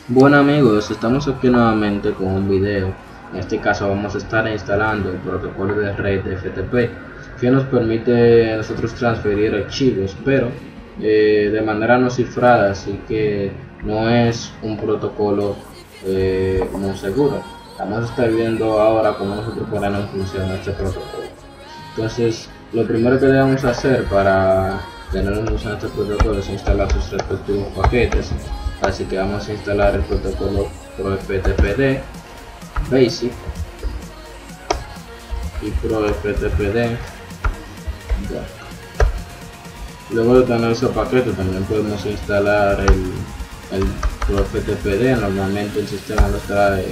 Bueno amigos, estamos aquí nuevamente con un video. En este caso vamos a estar instalando el protocolo de red de FTP que nos permite a nosotros transferir archivos, pero de manera no cifrada, así que no es un protocolo muy seguro. Vamos a estar viendo ahora cómo nosotros ponemos en función este protocolo. Entonces, lo primero que debemos hacer para tener en función este protocolo es instalar sus respectivos paquetes. Así que vamos a instalar el protocolo ProFTPD Basic y ProFTPD Dock. Luego de tener ese paquete también podemos instalar el ProFTPD. Normalmente el sistema lo trae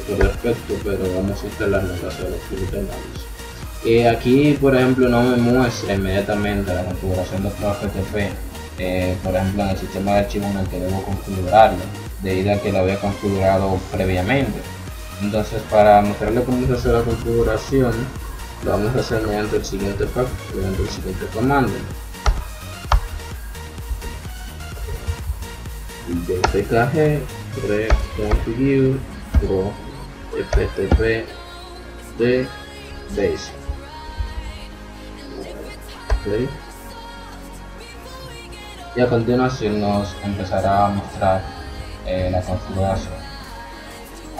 por defecto, pero vamos a instalarlo en caso de que lo tengamos. Aquí por ejemplo no me muestra inmediatamente la configuración de ProFTP. Por ejemplo en el sistema de archivos en el que debo configurarlo, debido a que lo había configurado previamente. Entonces, para mostrarle cómo se hace la configuración, lo vamos a hacer mediante el siguiente comando: dpkg reconfigure pro ftp de base. Okay. Y a continuación nos empezará a mostrar la configuración.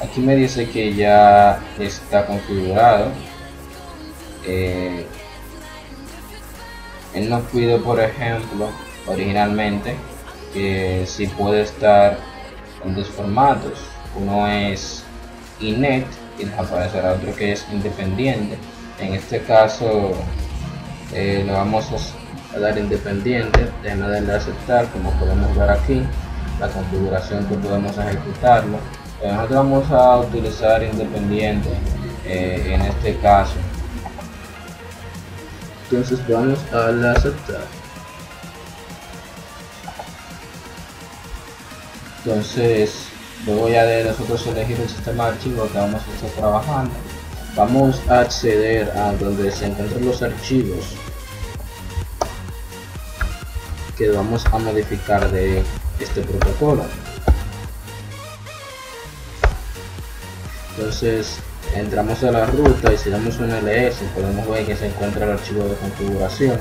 Aquí me dice que ya está configurado. Él nos pide, por ejemplo, originalmente que si puede estar en dos formatos. Uno es inet y nos aparecerá otro que es independiente. En este caso lo vamos a dar independiente. Déjenme darle a aceptar. Como podemos ver aquí, la configuración que podemos ejecutarlo. Nosotros vamos a utilizar independiente en este caso. Entonces vamos a darle a aceptar. Entonces luego ya de nosotros elegir el sistema de archivos que vamos a estar trabajando, vamos a acceder a donde se encuentran los archivos que vamos a modificar de este protocolo. Entonces entramos a la ruta y si damos un ls podemos ver que se encuentra el archivo de configuración,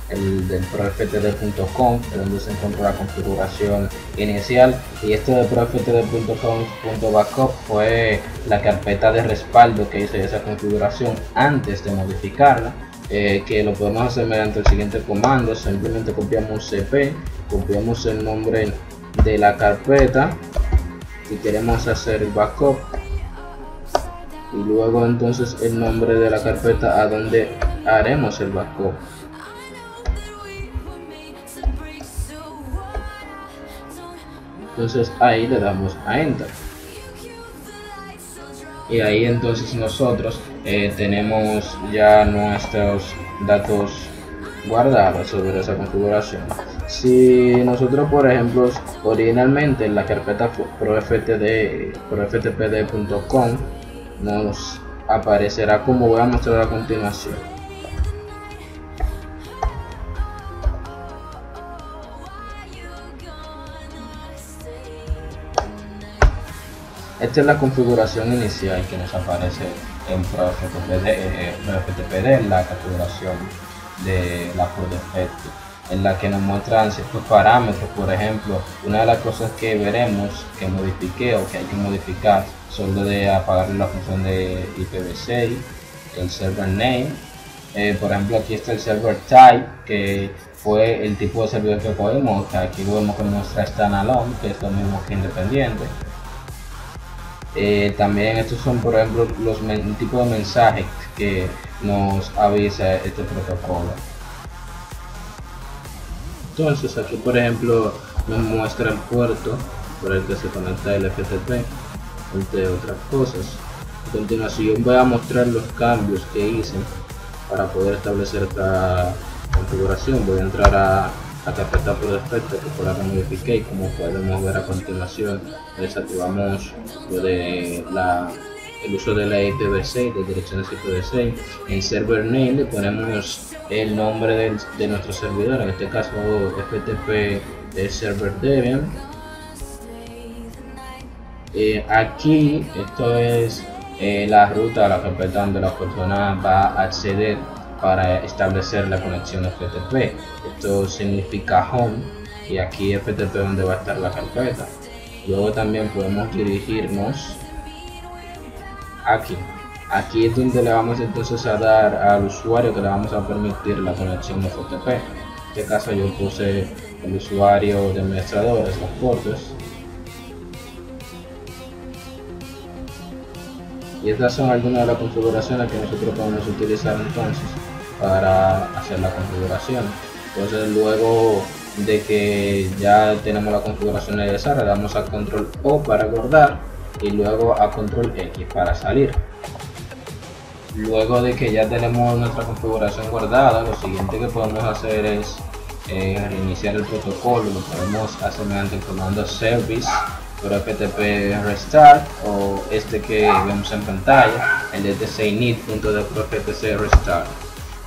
el del proftd.conf, donde se encuentra la configuración inicial, y esto de proftd.conf.backup fue la carpeta de respaldo que hice esa configuración antes de modificarla. Que lo podemos hacer mediante el siguiente comando: simplemente copiamos cp, copiamos el nombre de la carpeta y queremos hacer el backup, y luego entonces el nombre de la carpeta a donde haremos el backup. Entonces ahí le damos a enter y ahí entonces nosotros tenemos ya nuestros datos guardados sobre esa configuración. Si nosotros, por ejemplo, originalmente en la carpeta proftpd.com nos aparecerá como voy a mostrar a continuación. Esta es la configuración inicial que nos aparece en ProFTPD, la configuración de la por defecto, en la que nos muestran ciertos parámetros. Por ejemplo, una de las cosas que veremos que modifiqué o que hay que modificar son lo de apagar la función de IPv6, el server name. Por ejemplo, aquí está el server type, que fue el tipo de servidor que cogimos, que aquí vemos que muestra standalone, que es lo mismo que independiente. También estos son, por ejemplo, los tipos de mensajes que nos avisa este protocolo. Entonces aquí, por ejemplo, nos muestra el puerto por el que se conecta el FTP, entre otras cosas. A continuación voy a mostrar los cambios que hice para poder establecer esta configuración. Voy a entrar a la carpeta por defecto que por ahora modifiqué, y como podemos ver a continuación desactivamos lo de el uso de la IPv6, de direcciones IPv6. En server name le ponemos el nombre de nuestro servidor, en este caso FTP de server Debian. Aquí esto es la ruta a la carpeta donde la persona va a acceder para establecer la conexión FTP. Esto significa home y aquí FTP donde va a estar la carpeta. Luego también podemos dirigirnos aquí. Aquí es donde le vamos entonces a dar al usuario que le vamos a permitir la conexión FTP. En este caso yo puse el usuario de administradores, los portes. Y estas son algunas de las configuraciones que nosotros podemos utilizar entonces para hacer la configuración. Entonces luego de que ya tenemos la configuración necesaria, le damos a control O para guardar y luego a control X para salir. Luego de que ya tenemos nuestra configuración guardada, lo siguiente que podemos hacer es reiniciar el protocolo. Lo podemos hacer mediante el comando service por FTP restart o este que vemos en pantalla, el etc init.dprotc restart.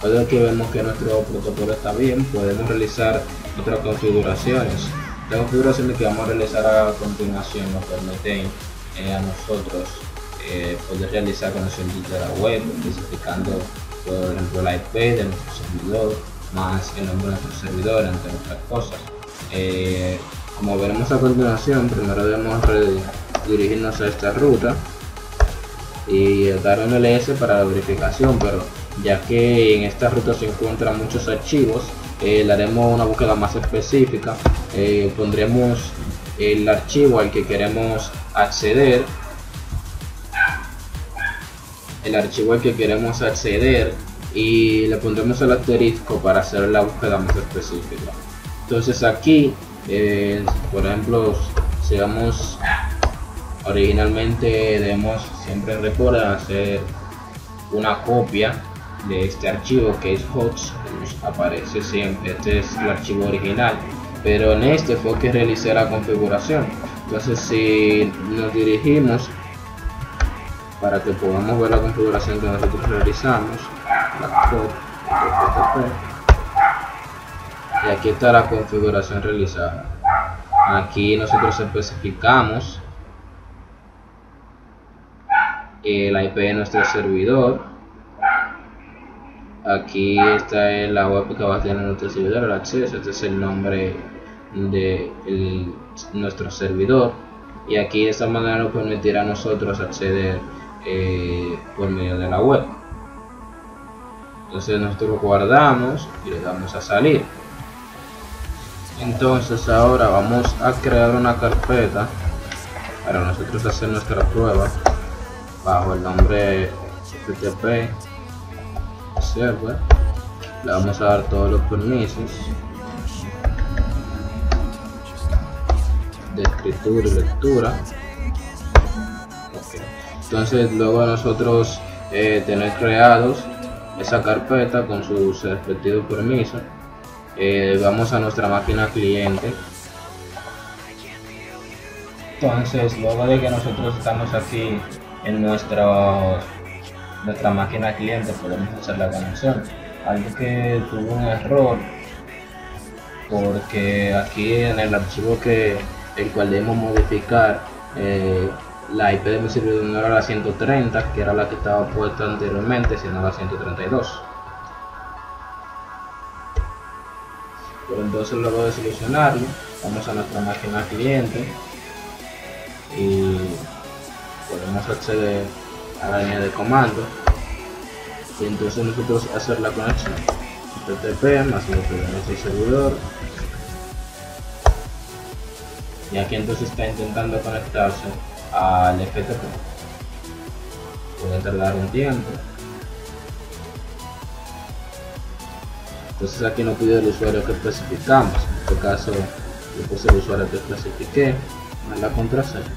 Luego que vemos que nuestro protocolo está bien, podemos realizar otras configuraciones. Las configuraciones que vamos a realizar a continuación nos permiten a nosotros poder realizar conexión de la web, especificando por ejemplo la IP de nuestro servidor, más el nombre de nuestro servidor, entre otras cosas. Como veremos a continuación, primero debemos dirigirnos a esta ruta y dar un LS para la verificación, pero ya que en esta ruta se encuentran muchos archivos, le haremos una búsqueda más específica. Pondremos el archivo al que queremos acceder, y le pondremos el asterisco para hacer la búsqueda más específica. Entonces aquí por ejemplo, si vamos originalmente, debemos siempre recordar hacer una copia de este archivo que es host, aparece siempre, este es el archivo original, pero en este fue que realicé la configuración. Entonces si nos dirigimos para que podamos ver la configuración que nosotros realizamos, y aquí está la configuración realizada. Aquí nosotros especificamos la IP de nuestro servidor. Aquí está la web que va a tener nuestro servidor, el acceso. Este es el nombre de nuestro servidor, y aquí de esta manera nos permitirá a nosotros acceder por medio de la web. Entonces nosotros guardamos y le damos a salir. Entonces ahora vamos a crear una carpeta para nosotros hacer nuestra prueba bajo el nombre FTP server. Le vamos a dar todos los permisos de escritura y lectura. Entonces luego de nosotros tener creados esa carpeta con sus respectivos permisos, vamos a nuestra máquina cliente. Entonces luego de que nosotros estamos aquí en nuestra máquina cliente, podemos hacer la conexión. Algo que tuvo un error, porque aquí en el archivo el cual debemos modificar, la IP de mi servidor no era la 130, que era la que estaba puesta anteriormente, sino la 132. Pero entonces luego de solucionarlo, vamos a nuestra máquina cliente y podemos acceder a la línea de comando, y entonces nosotros hacer la conexión FTP más lo que de nuestro servidor. Y aquí entonces está intentando conectarse al FTP. Puede tardar un tiempo. Entonces aquí nos pide el usuario que especificamos. En este caso yo puse el usuario que especifiqué más la contraseña.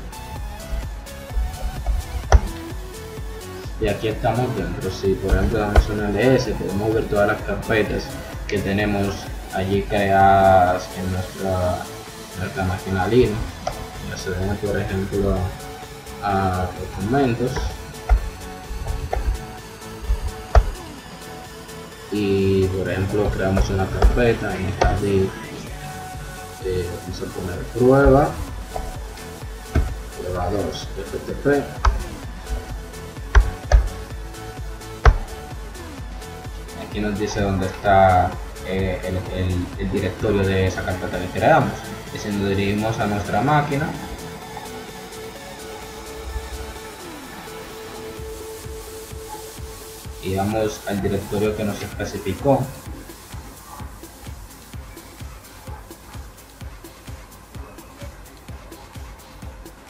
Y aquí estamos dentro. Si por ejemplo damos un ls, podemos ver todas las carpetas que tenemos allí creadas en nuestra máquina Linux. Y accedemos por ejemplo a documentos y por ejemplo creamos una carpeta en esta de vamos a poner prueba navegadores FTP. Aquí nos dice dónde está el directorio de esa carpeta que creamos. Y si nos dirigimos a nuestra máquina, y vamos al directorio que nos especificó,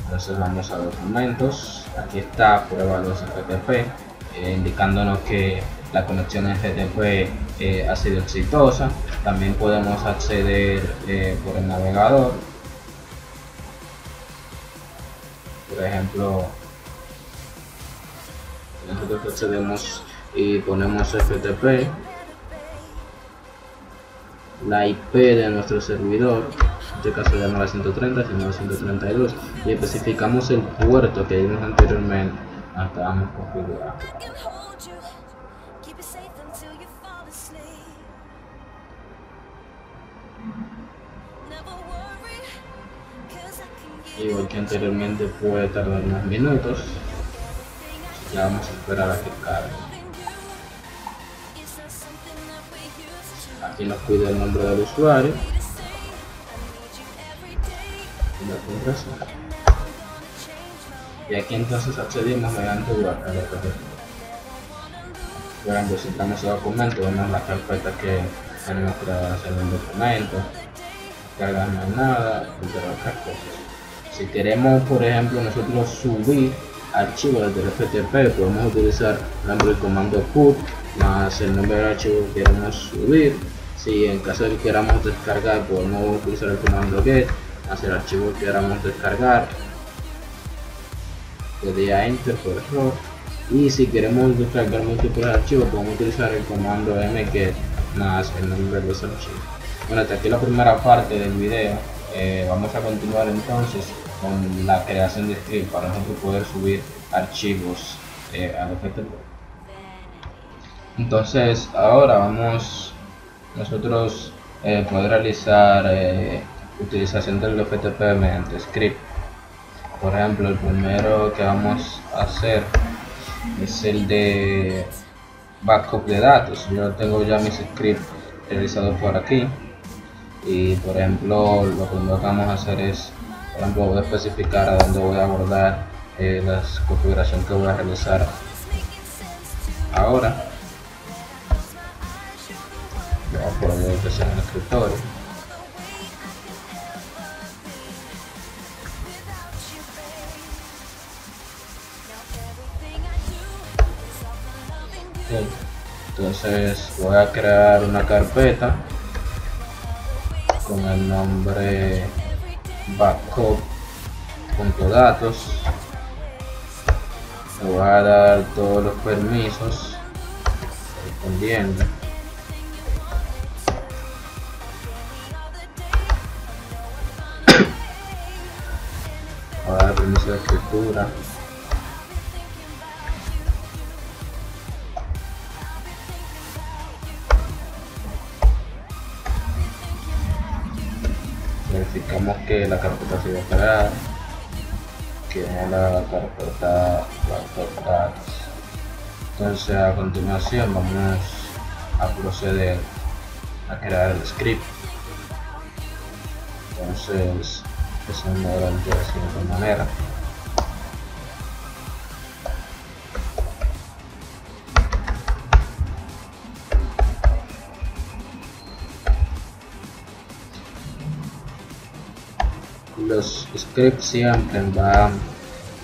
entonces vamos a documentos. Aquí está prueba 2 FTP, indicándonos que la conexión FTP ha sido exitosa. También podemos acceder por el navegador. Por ejemplo, nosotros accedemos y ponemos FTP, la IP de nuestro servidor, en este caso ya no la 130 sino la 132, y especificamos el puerto que vimos anteriormente, acabamos configurado. Igual que anteriormente puede tardar unos minutos, ya vamos a esperar a que cargue. Aquí nos pide el nombre del usuario y la contraseña, y aquí entonces accedimos mediante URL. Por ejemplo, si entramos a documento, vemos la carpeta que tenemos creada en el documento, carga no hay nada, entre otras cosas. Si queremos, por ejemplo, nosotros subir archivos desde el FTP, podemos utilizar el comando put más el nombre del archivo que queremos subir. Si en caso de que queramos descargar, podemos utilizar el comando get más el archivo que queramos descargar. Le doy a enter por error. Y si queremos descargar múltiples archivos, podemos utilizar el comando mget más el nombre de los archivos. Bueno, hasta aquí la primera parte del video. Vamos a continuar entonces con la creación de script para nosotros poder subir archivos al FTP. Entonces ahora vamos nosotros poder realizar utilización del FTP mediante script. Por ejemplo, el primero que vamos a hacer es el de backup de datos. Yo tengo ya mis scripts realizados por aquí, y por ejemplo lo primero que vamos a hacer es, por ejemplo, voy a especificar a dónde voy a guardar la configuración que voy a realizar ahora. Voy a poner que sea en el escritorio. Okay. Entonces voy a crear una carpeta con el nombre backup.datos. Le voy a dar todos los permisos correspondientes. Voy a dar permiso de escritura. Verificamos que la carpeta sigue creada, que es la carpeta backup datos. Entonces a continuación vamos a proceder a crear el script. Entonces eso me lo de la siguiente manera. Los scripts siempre van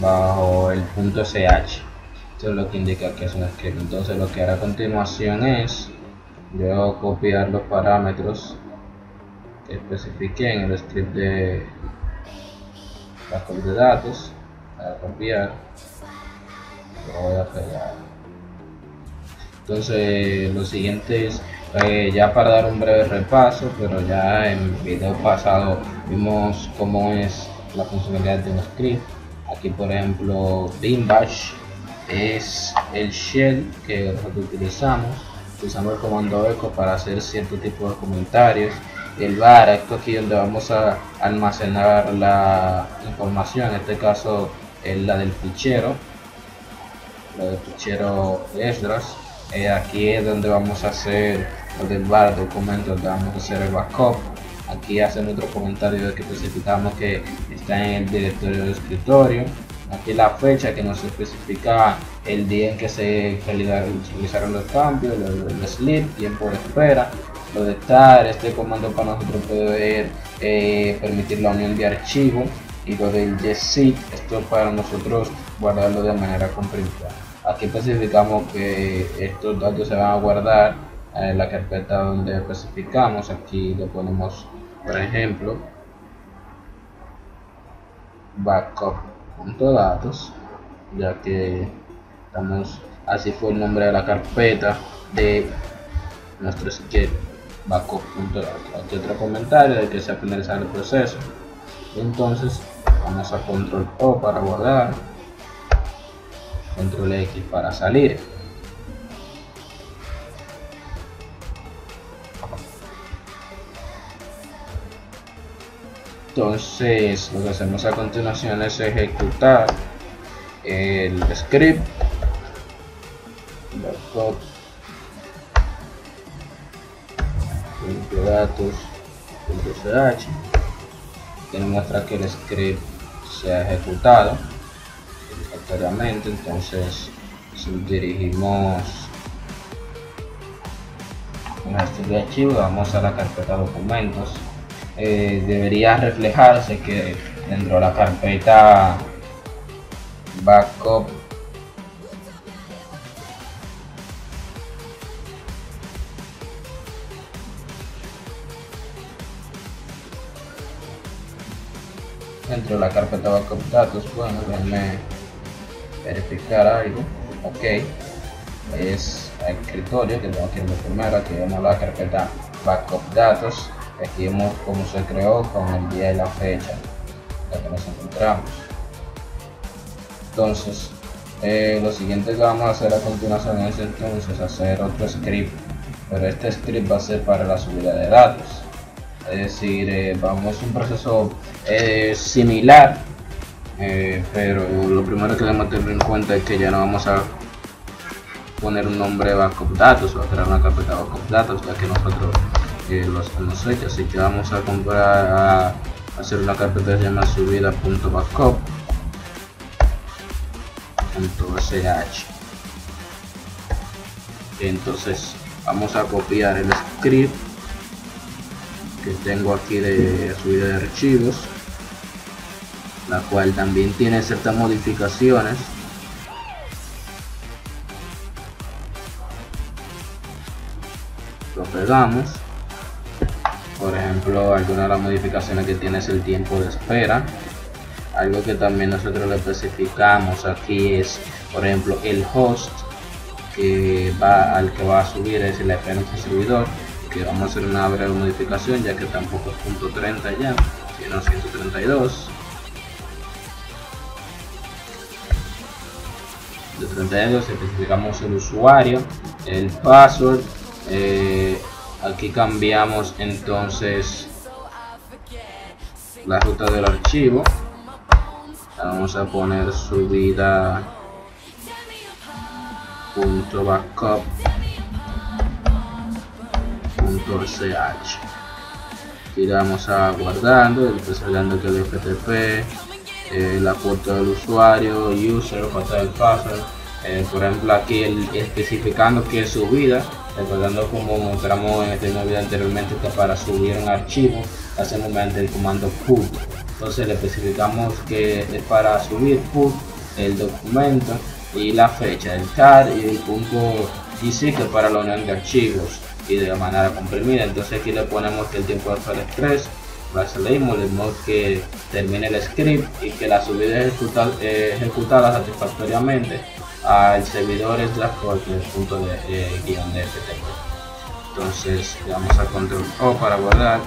bajo el .sh, esto es lo que indica que es un script. Entonces lo que haré a continuación es yo copiar los parámetros que especifiqué en el script de backup de datos, para copiar, lo voy a pegar. Entonces lo siguiente es, ya para dar un breve repaso, pero ya en el video pasado vimos cómo es la funcionalidad de un script. Aquí por ejemplo bin bash es el shell que nosotros utilizamos el comando echo para hacer cierto tipo de comentarios el var. Esto aquí donde vamos a almacenar la información, en este caso es la del fichero Esdras. Aquí es donde vamos a hacer lo del var documento, donde vamos a hacer el backup. Aquí hacen otro comentario de que especificamos que está en el directorio de escritorio. Aquí la fecha que nos especifica el día en que se realizaron los cambios, el sleep, tiempo de espera, lo de tar. Este comando para nosotros poder permitir la unión de archivos, y lo del gzip, esto para nosotros guardarlo de manera comprimida. Aquí especificamos que estos datos se van a guardar en la carpeta donde especificamos. Aquí le ponemos, por ejemplo, backup.datos, ya que estamos, así fue el nombre de la carpeta de nuestro script, backup.datos. Aquí otro comentario de que se ha finalizado el proceso. Entonces vamos a control O para guardar, control X para salir. Entonces lo que hacemos a continuación es ejecutar el script backup.datos.ch, que muestra que el script se ha ejecutado satisfactoriamente. Entonces si dirigimos en este archivo, vamos a la carpeta documentos. Debería reflejarse que dentro de la carpeta backup backup datos, bueno, déjenme verificar algo. Ok, es el escritorio que tengo aquí en la primera. Aquí vemos la carpeta backup datos. Aquí vemos cómo se creó con el día y la fecha en la que nos encontramos. Entonces lo siguiente que vamos a hacer a continuación es entonces hacer otro script, pero este script va a ser para la subida de datos. Es decir, vamos a un proceso similar, pero lo primero que debemos tener en cuenta es que ya no vamos a poner un nombre backup datos o a crear una carpeta backup datos, ya que nosotros los hemos hecho. Así que vamos a comprar a hacer una carpeta que se llama subida.backup.sh. Entonces vamos a copiar el script que tengo aquí de subida de archivos, la cual también tiene ciertas modificaciones. Lo pegamos. Por ejemplo, alguna de las modificaciones que tiene es el tiempo de espera. Algo que también nosotros le especificamos aquí es, por ejemplo, el host al que va a subir es el IP de servidor, que vamos a hacer una breve modificación, ya que tampoco es .30 ya, sino 132. De 32 especificamos el usuario, el password. Aquí cambiamos entonces la ruta del archivo. Vamos a poner subida.backup.ch. Aquí le vamos a guardando, especificando que el FTP, la foto del usuario, user, foto del password. Por ejemplo, aquí especificando que es subida, recordando como mostramos en este video anteriormente, que para subir un archivo hacemos mediante el comando put. Entonces le especificamos que es para subir put el documento y la fecha, el tar y el punto gzip, que es para la unión de archivos y de manera comprimida. Entonces aquí le ponemos que el tiempo de espera es 3, le salimos, le decimos que termine el script y que la subida es ejecutada satisfactoriamente al servidor /port el punto de guión de FTP. Entonces le damos a control O para guardar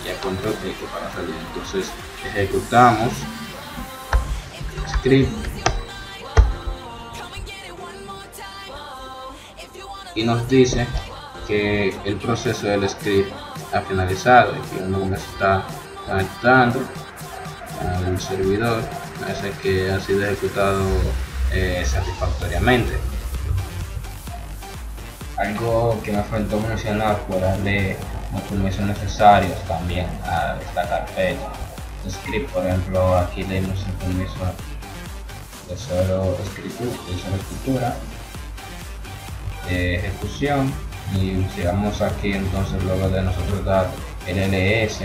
y a control X para salir. Entonces ejecutamos el script y nos dice que el proceso del script ha finalizado y que uno me está conectando al servidor, parece que ha sido ejecutado satisfactoriamente. Algo que me faltó mencionar fue darle los permisos necesarios también a esta carpeta script. Por ejemplo, aquí le dimos el permiso de solo escritura, ejecución, y si vamos aquí entonces luego de nosotros dar el ls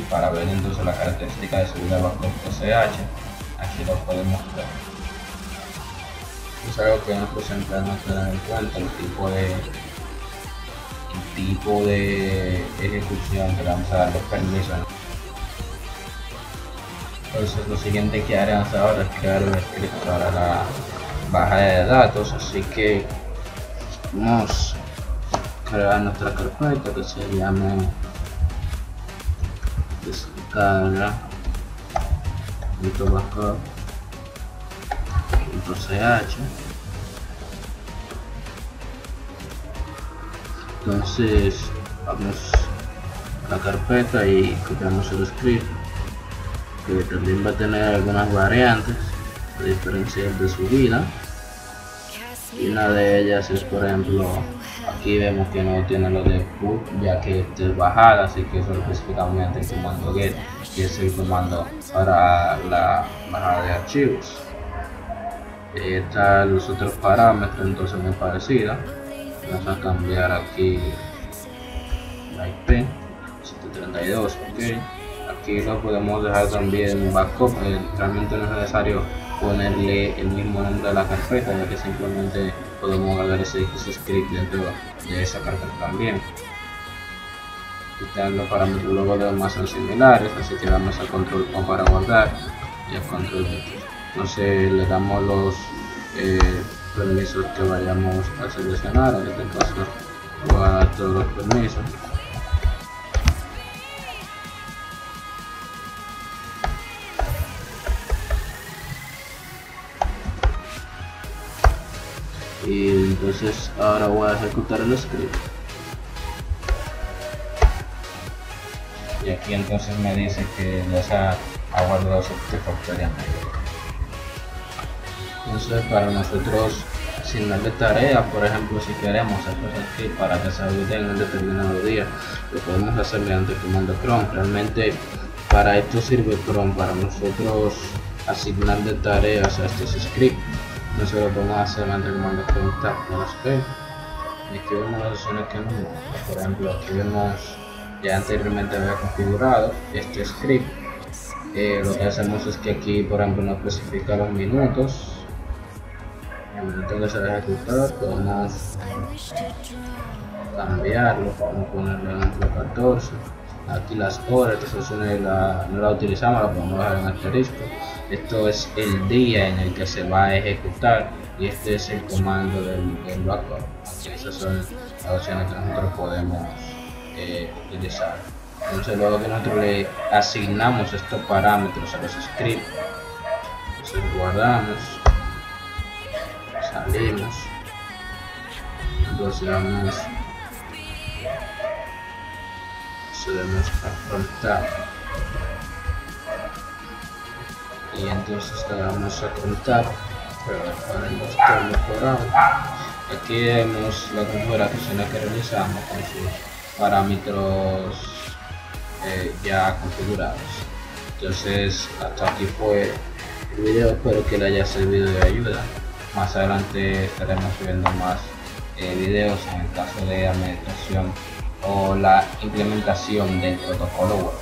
para ver entonces la característica de seguridad bajo SH, aquí lo podemos ver. Es algo que nosotros siempre debemos tener en cuenta, el tipo de ejecución que le vamos a dar los permisos. Entonces lo siguiente que haremos ahora es crear un script para la base de datos, así que vamos a crear nuestra carpeta que se llame descarga.backup.ch. Entonces vamos a la carpeta y copiamos el script, que también va a tener algunas variantes a diferencia de su vida, y una de ellas es, por ejemplo, aquí vemos que no tiene lo de put ya que es bajada, así que eso lo especificamos mediante el comando get, que es el comando para la bajada de archivos. Están los otros parámetros entonces muy parecidos. Vamos a cambiar aquí la IP 732, ok. Aquí lo podemos dejar también backup, realmente no es necesario ponerle el mismo nombre de la carpeta, ya que simplemente podemos guardar ese script dentro de esa carpeta también. Están los parámetros luego de más son similares, así que damos al control O para guardar y al control V. Entonces le damos los permisos que vayamos a seleccionar, en este caso voy a dar todos los permisos. Y entonces ahora voy a ejecutar el script, y aquí entonces me dice que ya se ha guardado satisfactoriamente. Entonces para nosotros asignarle tareas, por ejemplo, si queremos hacer script para que se ejecute en un determinado día, lo podemos hacer mediante el comando cron. Realmente para esto sirve cron, para nosotros asignarle tareas a estos scripts. Entonces lo podemos hacer mediante el comando cron tab y aquí vemos las opciones que nos muestran. Por ejemplo, aquí vemos ya anteriormente había configurado este script. Lo que hacemos es que aquí, por ejemplo, nos especifica los minutos. El minuto que se va a ejecutar podemos cambiarlo, podemos ponerle en 14. Aquí las horas, estas opciones no las utilizamos, las podemos dejar en asterisco. Esto es el día en el que se va a ejecutar y este es el comando del backup. Aquí esas son las opciones que nosotros podemos utilizar. Entonces luego que nosotros le asignamos estos parámetros a los scripts, entonces guardamos, salimos, entonces vamos, accedemos a contar y entonces le damos a contar, pero para mostrar mejorado. Aquí vemos la configuración que realizamos con sus parámetros ya configurados. Entonces hasta aquí fue el video, espero que le haya servido de ayuda. Más adelante estaremos subiendo más videos en el caso de administración o la implementación del protocolo web.